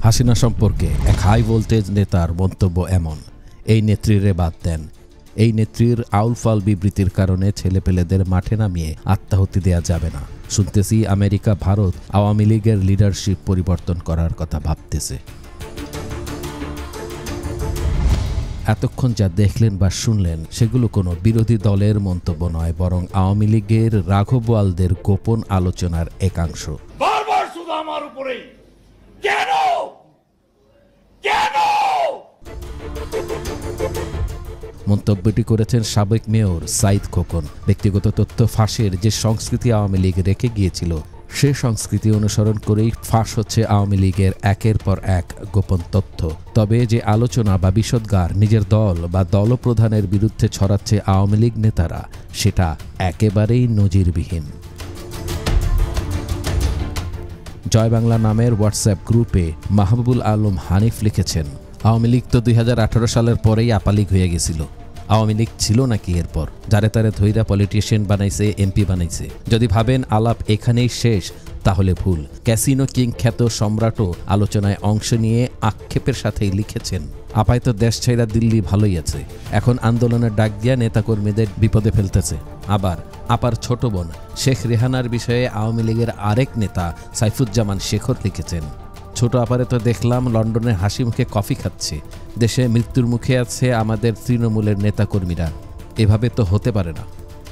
হাসিনা সম্পর্কে এক high voltage নেতার মন্তব্য এমন, এই নেত্রীরে বাদ দেন। এই নেত্রীর আউলফাল বিবৃতির কারণে ছেলেপেলেদের মাঠে নামিয়ে আত্মাহুতি দেয়া যাবে না। শুনতেছি আমেরিকা ভারত আওয়ামী লীগের লিডারশিপ পরিবর্তন করার কথা ভাবতেছে। এতক্ষণ যা দেখলেন বা শুনলেন সেগুলো কোনো বিরোধী দলের মন্তব্য নয়, বরং আওয়ামী লীগের রাঘব বোয়ালদের গোপন আলোচনার একাংশ। বারবার শুধু আমার উপরেই কেন কেন মন্তব্যটি করেছেন সাবেক মেয়র সাইদ খোকন। ব্যক্তিগত তথ্য ফাঁসের যে সংস্কৃতি আওয়ামী লীগ রেখে গিয়েছিল, সে সংস্কৃতি অনুসরণ করেই ফাঁস হচ্ছে আওয়ামী লীগের একের পর এক গোপন তথ্য। তবে যে আলোচনা বা বিষোদ্গার নিজের দল বা দলপ্রধানের বিরুদ্ধে ছড়াচ্ছে আওয়ামী লীগ নেতারা, সেটা একেবারেই নজিরবিহীন। জয় বাংলা নামের হোয়াটসঅ্যাপ গ্রুপে মাহবুবুল আলম হানিফ লিখেছেন, আওয়ামী লীগ তো 2018 সালের পরেই আপালিগ হয়ে গেছিল। আওয়ামী লীগ ছিল নাকি এরপর? যারে তারে ধৈরা পলিটিশিয়ান বানাইছে, এমপি বানাইছে। যদি ভাবেন আলাপ এখানেই শেষ, তাহলে ভুল। ক্যাসিনো কিং খ্যাত সম্রাটও আলোচনায় অংশ নিয়ে আক্ষেপের সাথেই লিখেছেন, আপাতত দেশ ছাইরা দিল্লি ভালোই আছে, এখন আন্দোলনের ডাক দিয়া নেতাকর্মীদের বিপদে ফেলতেছে। আবার আপার ছোট বোন শেখ রেহানার বিষয়ে আওয়ামী লীগের আরেক নেতা সাইফুজ্জামান শেখর লিখেছেন, ছোট আপারে তো দেখলাম লন্ডনে হাসি মুখে কফি খাচ্ছে, দেশে মৃত্যুর মুখে আছে আমাদের তৃণমূলের নেতাকর্মীরা। এভাবে তো হতে পারে না।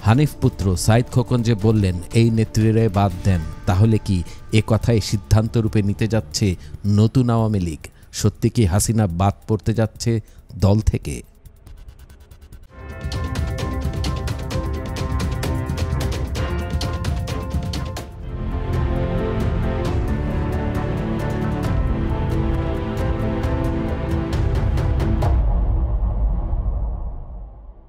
হানিফ পুত্র সাইদ খোকন যে বললেন এই নেত্রীরে বাদ দেন, তাহলে কি এ কথাই সিদ্ধান্ত রূপে নিতে যাচ্ছে নতুন আওয়ামী লীগ? সত্যি কি হাসিনা বাদ পড়তে যাচ্ছে দল থেকে?